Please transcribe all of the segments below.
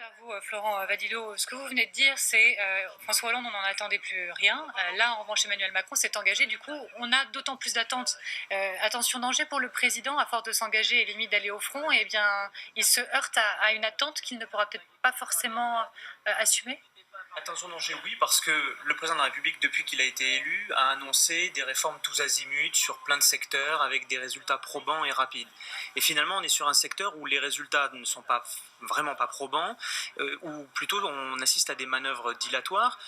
Vers vous, Florent Wadillo. Ce que vous venez de dire, c'est François Hollande, on n'en attendait plus rien. Là, en revanche, Emmanuel Macron s'est engagé. Du coup, on a d'autant plus d'attentes. Attention danger pour le président, à force de s'engager et limite d'aller au front, eh bien, il se heurte à une attente qu'il ne pourra peut-être pas forcément assumer. Attention danger, oui, parce que le président de la République, depuis qu'il a été élu, a annoncé des réformes tous azimuts sur plein de secteurs avec des résultats probants et rapides. Et finalement, on est sur un secteur où les résultats ne sont pas vraiment pas probants, ou plutôt on assiste à des manœuvres dilatoires.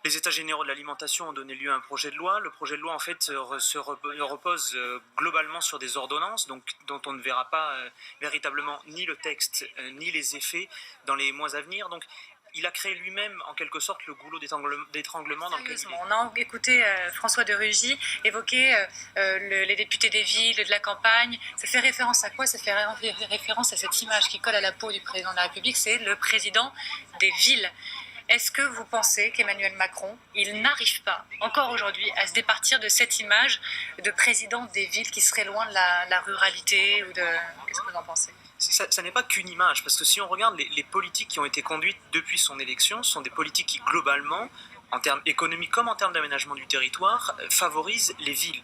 Les États généraux de l'alimentation ont donné lieu à un projet de loi. Le projet de loi, en fait, repose globalement sur des ordonnances, donc, dont on ne verra pas véritablement ni le texte, ni les effets dans les mois à venir. Donc, il a créé lui-même, en quelque sorte, le goulot d'étranglement dans lequel il est. On a écouté François de Rugy évoquer les députés des villes, de la campagne. Ça fait référence à quoi? Ça fait référence à cette image qui colle à la peau du président de la République, c'est le président des villes. Est-ce que vous pensez qu'Emmanuel Macron, il n'arrive pas, encore aujourd'hui, à se départir de cette image de président des villes qui serait loin de la ruralité ou de... Qu'est-ce que vous en pensez? Ça n'est pas qu'une image, parce que si on regarde les politiques qui ont été conduites depuis son élection, ce sont des politiques qui, globalement, en termes économiques comme en termes d'aménagement du territoire, favorisent les villes.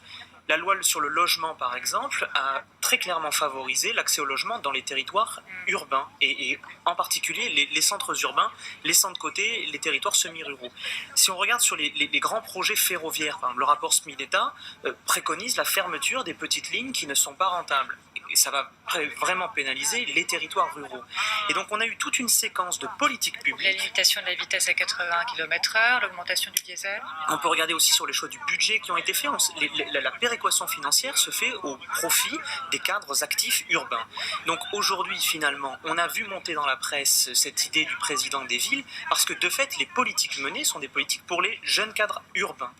La loi sur le logement, par exemple, a très clairement favorisé l'accès au logement dans les territoires urbains, et en particulier les centres urbains, laissant de côté les territoires semi-ruraux. Si on regarde sur les grands projets ferroviaires, par exemple, le rapport Smileta préconise la fermeture des petites lignes qui ne sont pas rentables. Et ça va vraiment pénaliser les territoires ruraux. Et donc on a eu toute une séquence de politiques publiques. La limitation de la vitesse à 80 km/h, l'augmentation du diesel. On peut regarder aussi sur les choix du budget qui ont été faits. La péréquation financière se fait au profit des cadres actifs urbains. Donc aujourd'hui, finalement, on a vu monter dans la presse cette idée du président des villes, parce que de fait, les politiques menées sont des politiques pour les jeunes cadres urbains.